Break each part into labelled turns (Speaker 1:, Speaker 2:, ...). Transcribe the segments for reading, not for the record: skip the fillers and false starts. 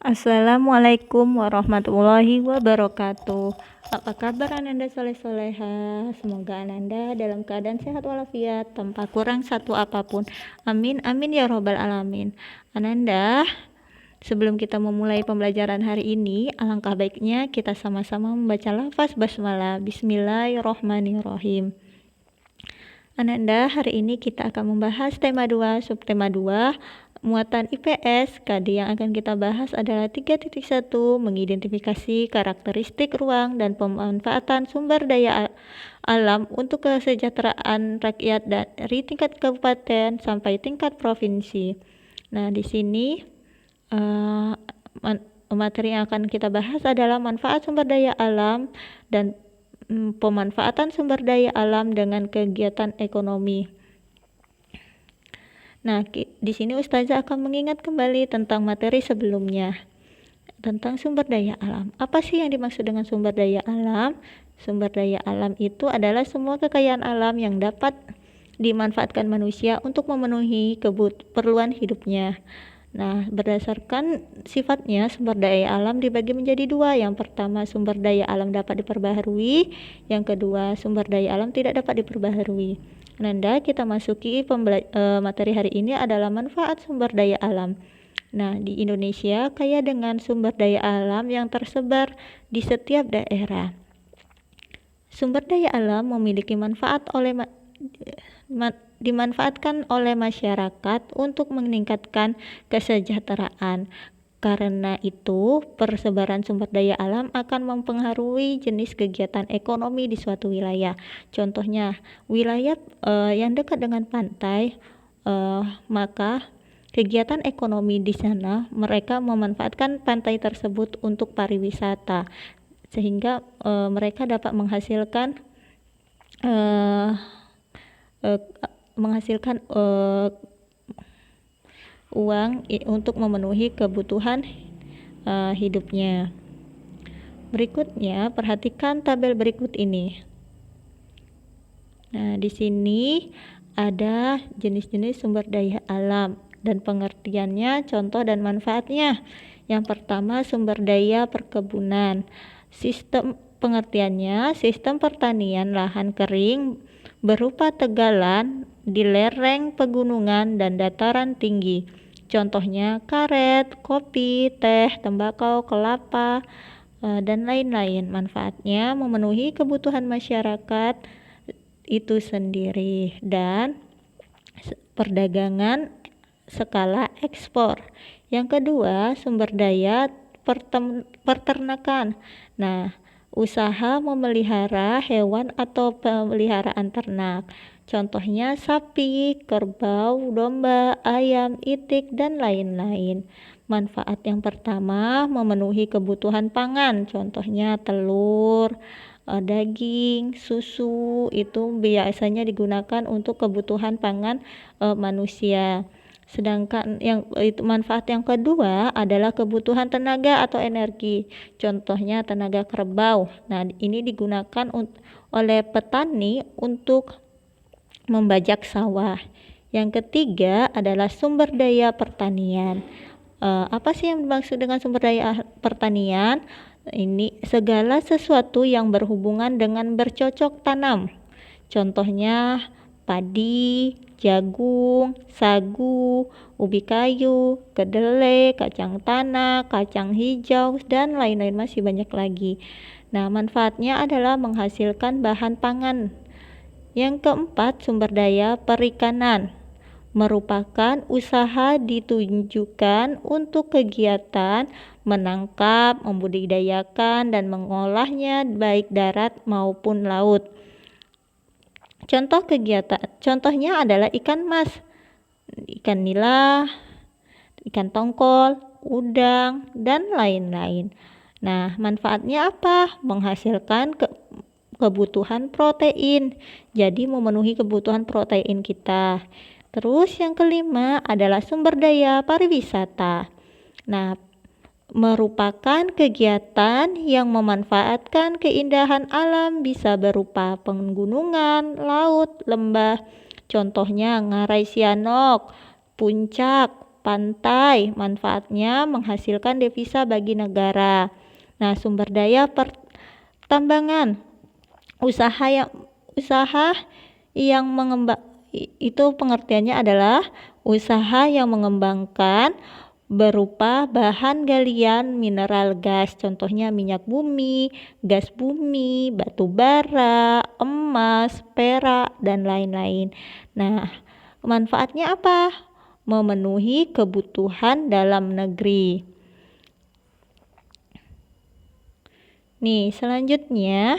Speaker 1: Assalamualaikum warahmatullahi wabarakatuh. Apa kabar Ananda soleh-soleha? Semoga Ananda dalam keadaan sehat walafiat tanpa kurang satu apapun. Amin amin ya robbal alamin. Ananda, sebelum kita memulai pembelajaran hari ini, alangkah baiknya kita sama-sama membaca lafaz basmalah. Bismillahirrohmanirrohim. Ananda, hari ini kita akan membahas tema 2, subtema 2, muatan IPS. KD yang akan kita bahas adalah 3.1, mengidentifikasi karakteristik ruang dan pemanfaatan sumber daya alam untuk kesejahteraan rakyat dari tingkat kabupaten sampai tingkat provinsi. Nah, di sini materi yang akan kita bahas adalah manfaat sumber daya alam dan pemanfaatan sumber daya alam dengan kegiatan ekonomi. Nah, di sini Ustazah akan mengingat kembali tentang materi sebelumnya tentang sumber daya alam. Apa sih yang dimaksud dengan sumber daya alam? Sumber daya alam itu adalah semua kekayaan alam yang dapat dimanfaatkan manusia untuk memenuhi keperluan hidupnya. Nah, berdasarkan sifatnya, sumber daya alam dibagi menjadi dua. Yang pertama, sumber daya alam dapat diperbaharui. Yang kedua, sumber daya alam tidak dapat diperbaharui. Nanda, kita masuki materi hari ini adalah manfaat sumber daya alam. Nah, di Indonesia kaya dengan sumber daya alam yang tersebar di setiap daerah. Sumber daya alam memiliki manfaat dimanfaatkan oleh masyarakat untuk meningkatkan kesejahteraan. Karena itu, persebaran sumber daya alam akan mempengaruhi jenis kegiatan ekonomi di suatu wilayah. Contohnya, wilayah yang dekat dengan pantai, maka kegiatan ekonomi di sana mereka memanfaatkan pantai tersebut untuk pariwisata, sehingga mereka dapat menghasilkan uang untuk memenuhi kebutuhan hidupnya. Berikutnya, perhatikan tabel berikut ini. Nah, di sini ada jenis-jenis sumber daya alam dan pengertiannya, contoh dan manfaatnya. Yang pertama, sumber daya perkebunan. Sistem pengertiannya, sistem pertanian lahan kering berupa tegalan di lereng pegunungan dan dataran tinggi. Contohnya karet, kopi, teh, tembakau, kelapa, dan lain-lain. Manfaatnya memenuhi kebutuhan masyarakat itu sendiri dan perdagangan skala ekspor. Yang kedua, sumber daya peternakan. Nah, usaha memelihara hewan atau pemeliharaan ternak. Contohnya sapi, kerbau, domba, ayam, itik, dan lain-lain. Manfaat yang pertama, memenuhi kebutuhan pangan. Contohnya telur, daging, susu, itu biasanya digunakan untuk kebutuhan pangan manusia. Sedangkan manfaat yang kedua adalah kebutuhan tenaga atau energi. Contohnya tenaga kerbau. Nah, ini digunakan oleh petani untuk membajak sawah. Yang ketiga adalah sumber daya pertanian. Apa sih yang dimaksud dengan sumber daya pertanian? Ini segala sesuatu yang berhubungan dengan bercocok tanam. Contohnya padi, jagung, sagu, ubi kayu, kedelai, kacang tanah, kacang hijau, dan lain-lain, masih banyak lagi. Nah, manfaatnya adalah menghasilkan bahan pangan. Yang keempat, sumber daya perikanan. Merupakan usaha ditujukan untuk kegiatan menangkap, membudidayakan, dan mengolahnya baik darat maupun laut. Contohnya adalah ikan mas, ikan nila, ikan tongkol, udang, dan lain-lain. Nah, manfaatnya apa? Menghasilkan kebutuhan protein. Jadi memenuhi kebutuhan protein kita. Terus yang kelima adalah sumber daya pariwisata. Nah, merupakan kegiatan yang memanfaatkan keindahan alam, bisa berupa pegunungan, laut, lembah. Contohnya Ngarai Sianok, Puncak, pantai. Manfaatnya menghasilkan devisa bagi negara. Nah, sumber daya pertambangan, usaha yang itu pengertiannya adalah usaha yang mengembangkan berupa bahan galian mineral gas, contohnya minyak bumi, gas bumi, batu bara, emas, perak, dan lain-lain. Nah, manfaatnya apa? Memenuhi kebutuhan dalam negeri. Nih, selanjutnya,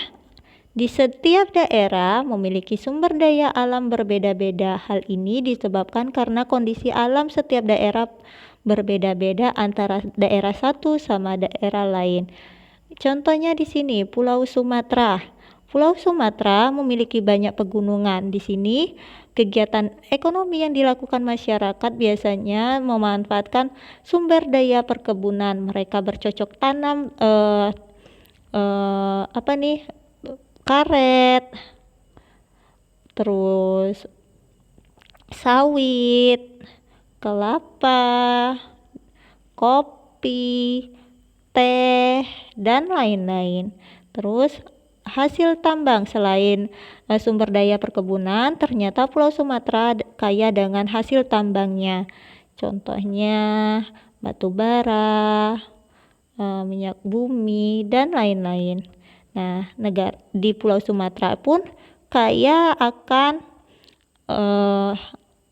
Speaker 1: di setiap daerah memiliki sumber daya alam berbeda-beda. Hal ini disebabkan karena kondisi alam setiap daerah berbeda-beda antara daerah satu sama daerah lain. Contohnya di sini, Pulau Sumatera. Pulau Sumatera memiliki banyak pegunungan. Di sini, kegiatan ekonomi yang dilakukan masyarakat biasanya memanfaatkan sumber daya perkebunan. Mereka bercocok tanam karet, terus sawit, kelapa, kopi, teh, dan lain-lain. Terus hasil tambang selain sumber daya perkebunan, ternyata Pulau Sumatera kaya dengan hasil tambangnya. Contohnya batu bara, minyak bumi, dan lain-lain. Nah, negara di Pulau Sumatera pun kaya akan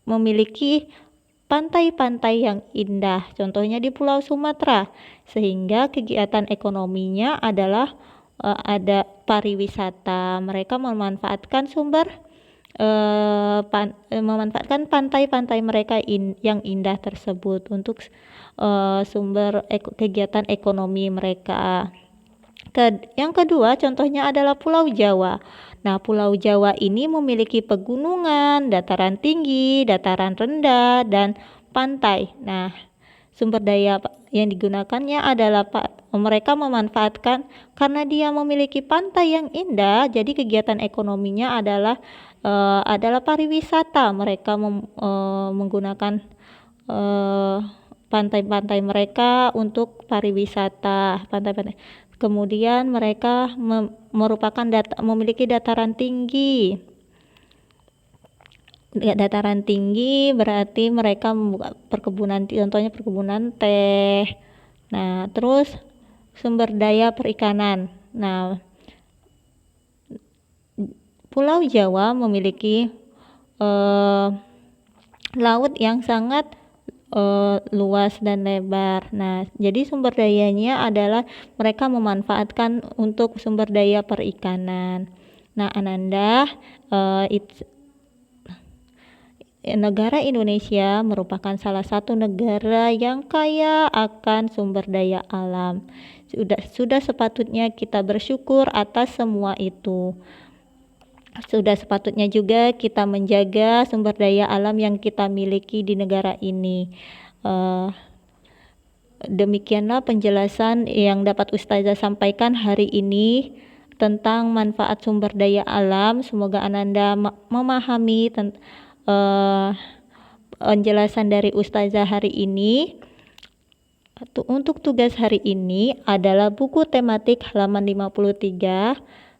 Speaker 1: memiliki pantai-pantai yang indah, contohnya di Pulau Sumatera, sehingga kegiatan ekonominya adalah ada pariwisata. Mereka memanfaatkan memanfaatkan pantai-pantai mereka yang indah tersebut untuk sumber kegiatan ekonomi mereka. Yang kedua contohnya adalah Pulau Jawa. Nah, Pulau Jawa ini memiliki pegunungan, dataran tinggi, dataran rendah, dan pantai. Nah, sumber daya yang digunakannya adalah mereka memanfaatkan karena dia memiliki pantai yang indah, jadi kegiatan ekonominya adalah pariwisata. Mereka menggunakan pantai-pantai mereka untuk pariwisata, pantai-pantai. Kemudian mereka memiliki dataran tinggi. Dataran tinggi berarti mereka membuka perkebunan, contohnya perkebunan teh. Nah, terus sumber daya perikanan. Nah, Pulau Jawa memiliki laut yang sangat luas dan lebar. Nah, jadi sumber dayanya adalah mereka memanfaatkan untuk sumber daya perikanan. Nah, Ananda, negara Indonesia merupakan salah satu negara yang kaya akan sumber daya alam. Sudah sepatutnya kita bersyukur atas semua itu. Sudah sepatutnya juga kita menjaga sumber daya alam yang kita miliki di negara ini. Demikianlah penjelasan yang dapat Ustazah sampaikan hari ini tentang manfaat sumber daya alam. Semoga Ananda memahami penjelasan dari Ustazah hari ini. Untuk tugas hari ini adalah buku tematik halaman 53.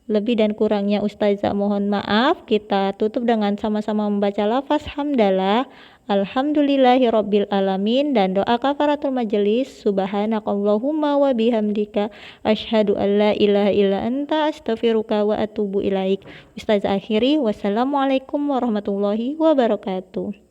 Speaker 1: Lebih dan kurangnya Ustazah mohon maaf. Kita tutup dengan sama-sama membaca lafaz hamdalah, alhamdulillahirabbil alamin, dan doa kafaratul majelis, subhanakallahumma wa bihamdika asyhadu an la ilaha illa anta astaghfiruka wa atubu ilaik. Ustazah akhiri, wassalamualaikum warahmatullahi wabarakatuh.